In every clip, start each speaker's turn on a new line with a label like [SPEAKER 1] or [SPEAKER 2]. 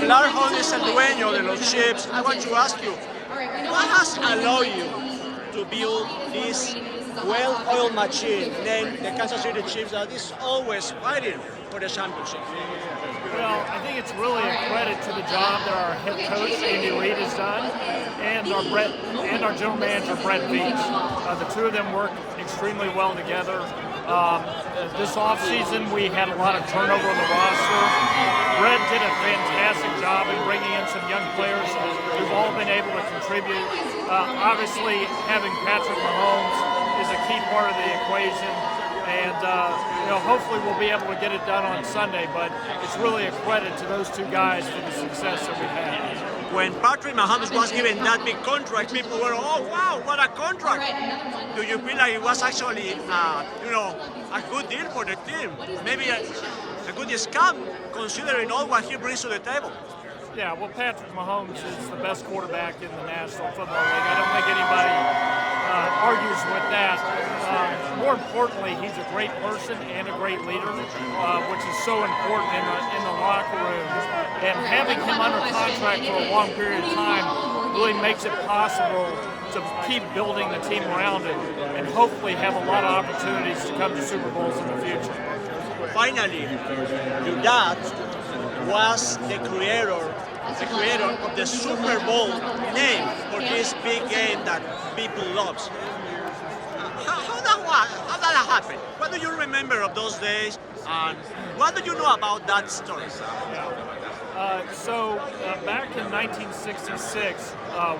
[SPEAKER 1] Klark Hunt es el dueño de los Chiefs. I want to ask you, what has allowed you to build this well-oiled machine named the Kansas City Chiefs that is always fighting for the championship?
[SPEAKER 2] Well, I think it's really a credit to the job that our head coach, Andy Reid, has done, and our general manager, Brett Veach. The two of them work extremely well together. This offseason, we had a lot of turnover on the roster. Brett did a fantastic job in bringing in some young players who've all been able to contribute. Obviously, having Patrick Mahomes is a key part of the equation. And hopefully we'll be able to get it done on Sunday, but it's really a credit to those two guys for the success that we've had.
[SPEAKER 1] When Patrick Mahomes was given that big contract, people were, oh wow, what a contract! Do you feel like it was actually, a good deal for the team? Maybe a good scam, considering all what he brings to the table?
[SPEAKER 2] Yeah, well, Patrick Mahomes is the best quarterback in the National Football League. I don't think anybody argues with that. More importantly, he's a great person and a great leader, which is so important in the locker room. And having him under contract for a long period of time really makes it possible to keep building the team around it and hopefully have a lot of opportunities to come to Super Bowls in the future.
[SPEAKER 1] Finally, your dad was the creator of the Super Bowl name for this big game that people love. How that happened? What do you remember of those days, and what do you know about that story?
[SPEAKER 2] Back in 1966,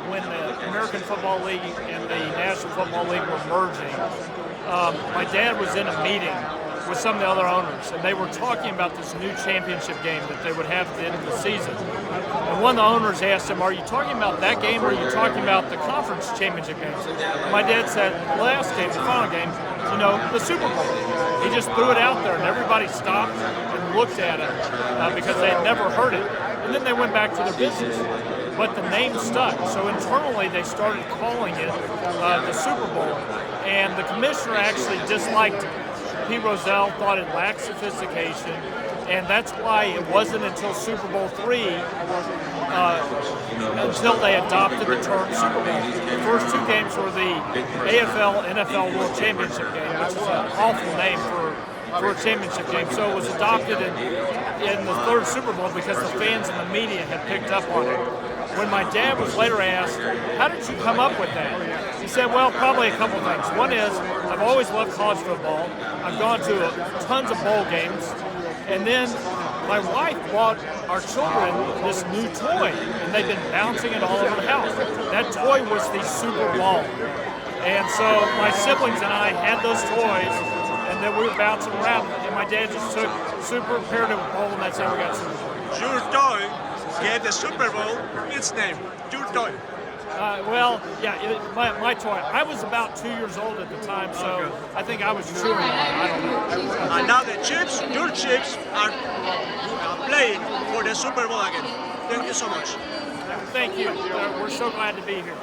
[SPEAKER 2] when the American Football League and the National Football League were merging, my dad was in a meeting with some of the other owners, and they were talking about this new championship game that they would have at the end of the season. And one of the owners asked him, are you talking about that game, or are you talking about the conference championship games? And my dad said, the last game, the final game, the Super Bowl. He just threw it out there, and everybody stopped and looked at it because they had never heard it. And then they went back to their business. But the name stuck, so internally they started calling it the Super Bowl. And the commissioner actually disliked it. Pete Rozelle thought it lacked sophistication, and that's why it wasn't until Super Bowl III until they adopted the term Super Bowl. The first two games were the AFL-NFL World Championship game, which is an awful name for a championship game. So it was adopted in the third Super Bowl because the fans and the media had picked up on it. When my dad was later asked, how did you come up with that? He said, well, probably a couple things. One is, I've always loved college football. I've gone to tons of bowl games. And then my wife bought our children this new toy, and they've been bouncing it all over the house. That toy was the Super Bowl. And so my siblings and I had those toys, and then we were bouncing around, and my dad just took Super, paired it with Bowl, and that's how we got Super Bowl.
[SPEAKER 1] Your toy gave the Super Bowl its name, your toy.
[SPEAKER 2] My toy. I was about 2 years old at the time, so I think I was chewing on it. I don't know.
[SPEAKER 1] And now the Chiefs, your Chiefs, are playing for the Super Bowl again. Thank you so much.
[SPEAKER 2] Thank you. We're so glad to be here.